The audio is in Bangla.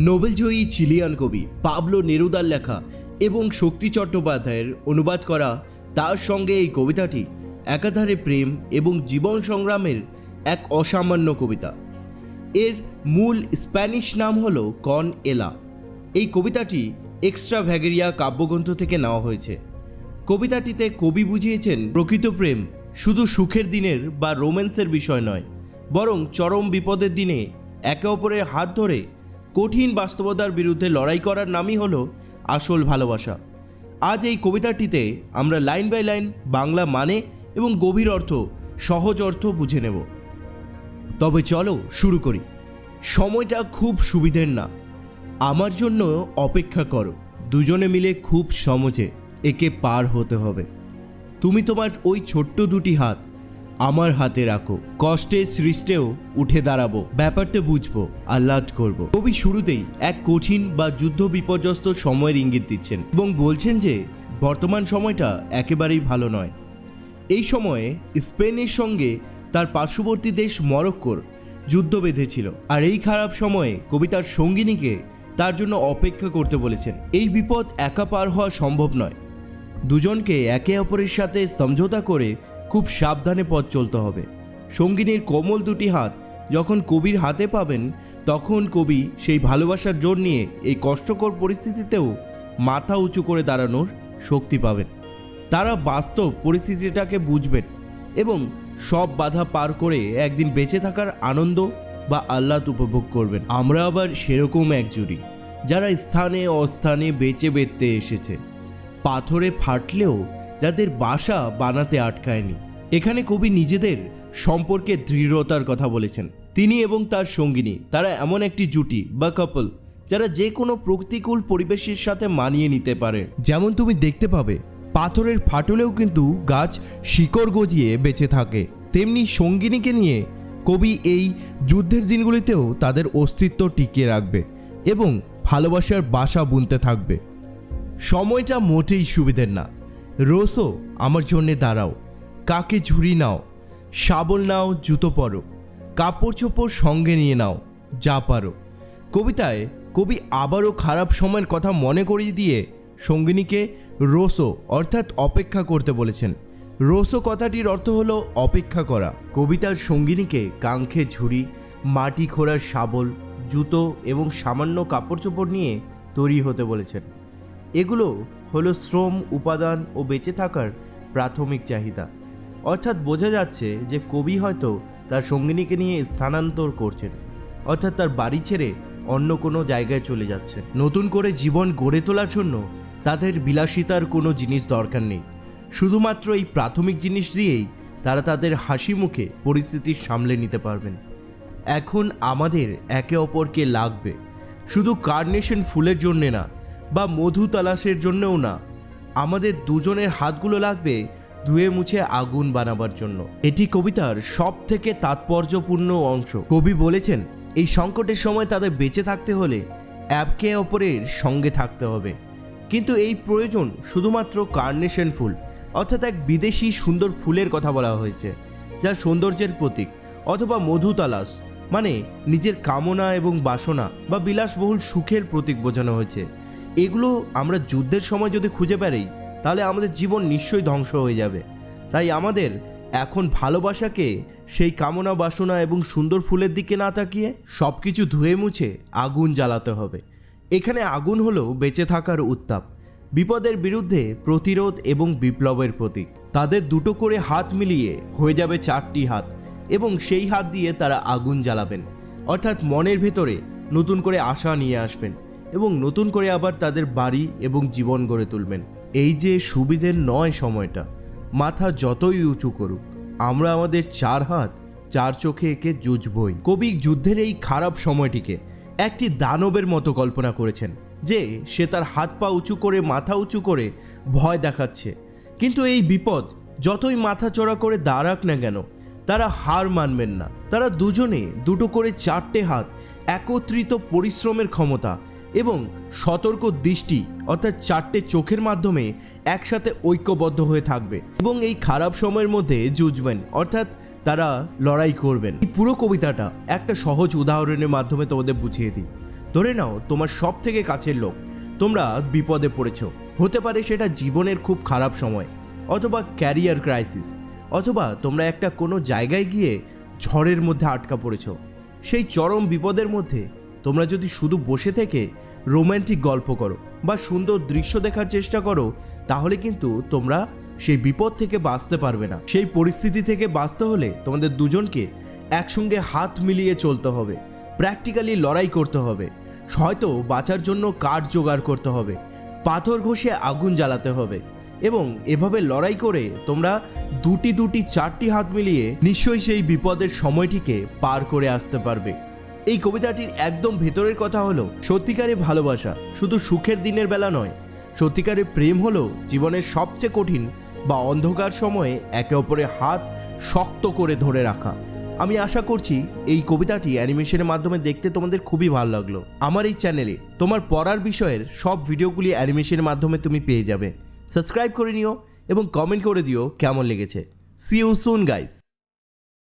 নোবেলজয়ী চিলিয়ান কবি পাবলো নেরুদার লেখা এবং শক্তি চট্টোপাধ্যায়ের অনুবাদ করা তার সঙ্গে এই কবিতাটি একাধারে প্রেম এবং জীবন সংগ্রামের এক অসামান্য কবিতা। এর মূল স্প্যানিশ নাম হলো কন এলা। এই কবিতাটি এক্সট্রাভ্যাগেরিয়া কাব্যগ্রন্থ থেকে নেওয়া হয়েছে। কবিতাটিতে কবি বুঝিয়েছেন প্রকৃত প্রেম শুধু সুখের দিনের বা রোম্যান্সের বিষয় নয়, বরং চরম বিপদের দিনে একে অপরের হাত ধরে কঠিন বাস্তবতার বিরুদ্ধে লড়াই করার নামই হলো আসল ভালোবাসা। আজ এই কবিতাটিতে আমরা লাইন বাই লাইন বাংলা মানে এবং গভীর অর্থ, সহজ অর্থ বুঝে নেব। তবে চলো শুরু করি। সময়টা খুব সুবিধের না, আমার জন্য অপেক্ষা করো, দুজনে মিলে খুব সমঝে একে পার হতে হবে। তুমি তোমার ওই ছোট্ট দুটি হাত আমার হাতে রাখো, কষ্টে সৃষ্টেও উঠে দাঁড়াবো, ব্যাপারটা বুঝবো, আহ্লাদ করব। কবি শুরুতেই এক কঠিন বা যুদ্ধ বিপর্যস্ত সময়ের ইঙ্গিত দিচ্ছেন এবং বলছেন যে বর্তমান সময়টা একেবারেই ভালো নয়। এই সময়ে স্পেনের সঙ্গে তার পার্শ্ববর্তী দেশ মরক্কোর যুদ্ধ বেঁধেছিল, আর এই খারাপ সময়ে কবি তার সঙ্গিনীকে তার জন্য অপেক্ষা করতে বলেছেন। এই বিপদ একা পার হওয়া সম্ভব নয়, দুজনকে একে অপরের সাথে সমঝোতা করে খুব সাবধানে পথ চলতে হবে। সঙ্গিনীর কোমল দুটি হাত যখন কবির হাতে পাবেন, তখন কবি সেই ভালোবাসার জোর নিয়ে এই কষ্টকর পরিস্থিতিতেও মাথা উঁচু করে দাঁড়ানোর শক্তি পাবেন। তারা বাস্তব পরিস্থিতিটাকে বুঝবেন এবং সব বাধা পার করে একদিন বেঁচে থাকার আনন্দ বা আহ্লাদ উপভোগ করবেন। আমরা আবার সেরকম এক জুড়ি, যারা স্থানে অস্থানে বেঁচে বেঁধতে এসেছে, পাথরে ফাটলেও যাদের বাসা বানাতে আটকায়নি। এখানে কবি নিজেদের সম্পর্কে দৃঢ়তার কথা বলেছেন। তিনি এবং তার সঙ্গিনী, তারা এমন একটি জুটি বা কাপল যারা যে কোনো প্রতিকূল পরিবেশের সাথে মানিয়ে নিতে পারে। যেমন তুমি দেখতে পাবে পাথরের ফাটলেও কিন্তু গাছ শিকড় গজিয়ে বেঁচে থাকে, তেমনি সঙ্গিনীকে নিয়ে কবি এই যুদ্ধের দিনগুলিতেও তাদের অস্তিত্ব টিকিয়ে রাখবে এবং ভালোবাসার বাসা বুনতে থাকবে। সময়টা মোটেই সুবিধের না। রোসো আমার জন্যে দাঁড়াও, কাকে ঝুড়ি নাও, শাবল নাও, জুতো পরো, কাপড় চোপড় সঙ্গে নিয়ে নাও, যা পারো। কবিতায় কবি আবারও খারাপ সময়ের কথা মনে করিয়ে দিয়ে সঙ্গিনীকে রোসো অর্থাৎ অপেক্ষা করতে বলেছেন। রোসো কথাটির অর্থ হলো অপেক্ষা করা। কবিতার সঙ্গিনীকে কাঙ্ক্ষে ঝুড়ি, মাটি খোঁড়ার শাবল, জুতো এবং সামান্য কাপড় চোপড় নিয়ে তৈরি হতে বলেছেন। এগুলো হলো শ্রম, উপাদান ও বেঁচে থাকার প্রাথমিক চাহিদা। অর্থাৎ বোঝা যাচ্ছে যে কবি হয়তো তার সঙ্গিনীকে নিয়ে স্থানান্তর করছেন, অর্থাৎ তার বাড়ি ছেড়ে অন্য কোনো জায়গায় চলে যাচ্ছে। নতুন করে জীবন গড়ে তোলার জন্য তাদের বিলাসিতার কোনো জিনিস দরকার নেই, শুধুমাত্র এই প্রাথমিক জিনিস দিয়েই তারা তাদের হাসি মুখে পরিস্থিতি সামলে নিতে পারবেন। এখন আমাদের একে অপরকে লাগবে, শুধু কার্নেশন ফুলের জন্যে না বা মধু তালাশের জন্যও না, আমাদের দুজনের হাতগুলো লাগবে ধুয়ে মুছে আগুন বানাবার জন্য। এটি কবিতার সব থেকে তাৎপর্যপূর্ণ অংশ। কবি বলেছেন এই সংকটের সময় তাদের বেঁচে থাকতে হলে একে অপরের সঙ্গে থাকতে হবে, কিন্তু এই প্রয়োজন শুধুমাত্র কার্নেশন ফুল অর্থাৎ এক বিদেশি সুন্দর ফুলের কথা বলা হয়েছে, যা সৌন্দর্যের প্রতীক, অথবা মধু তালাশ মানে নিজের কামনা এবং বাসনা বা বিলাসবহুল সুখের প্রতীক বোঝানো হয়েছে। এগুলো আমরা যুদ্ধের সময় যদি খুঁজে বেড়াই, তাহলে আমাদের জীবন নিশ্চয়ই ধ্বংস হয়ে যাবে। তাই আমাদের এখন ভালোবাসাকে সেই কামনা বাসনা এবং সুন্দর ফুলের দিকে না তাকিয়ে সব কিছু ধুয়ে মুছে আগুন জ্বালাতে হবে। এখানে আগুন হলো বেঁচে থাকার উত্তাপ, বিপদের বিরুদ্ধে প্রতিরোধ এবং বিপ্লবের প্রতীক। তাদের দুটো করে হাত মিলিয়ে হয়ে যাবে 4টি হাত, এবং সেই হাত দিয়ে তারা আগুন জ্বালাবেন, অর্থাৎ মনের ভেতরে নতুন করে আশা নিয়ে আসবেন এবং নতুন করে আবার তাদের বাড়ি এবং জীবন গড়ে তুলবেন। এই যে সুবিধের নয় সময়টা, মাথা যতই উঁচু করুক, আমরা আমাদের 4 হাত 4 চোখে একে জুঝবই। কবি যুদ্ধের এই খারাপ সময়টিকে একটি দানবের মতো কল্পনা করেছেন, যে সে তার হাত পা উঁচু করে মাথা উঁচু করে ভয় দেখাচ্ছে, কিন্তু এই বিপদ যতই মাথা চড়া করে দাঁড়াক না কেন, তারা হার মানবেন না। তারা দুজনে দুটো করে 4টে হাত, একত্রিত পরিশ্রমের ক্ষমতা এবং সতর্ক দৃষ্টি অর্থাৎ 4টে চোখের মাধ্যমে একসাথে ঐক্যবদ্ধ হয়ে থাকবে এবং এই খারাপ সময়ের মধ্যে যুঝবেন, অর্থাৎ তারা লড়াই করবেন। এই পুরো কবিতাটা একটা সহজ উদাহরণের মাধ্যমে তোমাদের বুঝিয়ে দিই। ধরে নাও তোমার সব থেকে কাছের লোক, তোমরা বিপদে পড়েছো। হতে পারে সেটা জীবনের খুব খারাপ সময়, অথবা ক্যারিয়ার ক্রাইসিস, অথবা তোমরা একটা কোনো জায়গায় গিয়ে ঝড়ের মধ্যে আটকা পড়েছো। সেই চরম বিপদের মধ্যে তোমরা যদি শুধু বসে থেকে রোম্যান্টিক গল্প করো বা সুন্দর দৃশ্য দেখার চেষ্টা করো, তাহলে কিন্তু তোমরা সেই বিপদ থেকে বাঁচতে পারবে না। সেই পরিস্থিতি থেকে বাঁচতে হলে তোমাদের দুজনকে একসঙ্গে হাত মিলিয়ে চলতে হবে, প্র্যাকটিক্যালি লড়াই করতে হবে, হয়তো বাঁচার জন্য কাঠ জোগাড় করতে হবে, পাথর ঘষে আগুন জ্বালাতে হবে, এবং এভাবে লড়াই করে তোমরা দুটি চারটি হাত মিলিয়ে নিশ্চয়ই সেই বিপদের সময়টিকে পার করে আসতে পারবে। এই কবিতাটির একদম ভেতরের কথা হলো, সত্যিকারের ভালোবাসা শুধু সুখের দিনের বেলা নয়, সত্যিকারের প্রেম হলো জীবনের সবচেয়ে কঠিন বা অন্ধকার সময়ে একে অপরের হাত শক্ত করে ধরে রাখা। আমি আশা করছি এই কবিতাটি অ্যানিমেশনের মাধ্যমে দেখতে তোমাদের খুবই ভালো লাগলো। আমার এই চ্যানেলে তোমার পড়ার বিষয়ের সব ভিডিওগুলি অ্যানিমেশনের মাধ্যমে তুমি পেয়ে যাবে। সাবস্ক্রাইব করে নিও এবং কমেন্ট করে দিও কেমন লেগেছে। See you soon guys.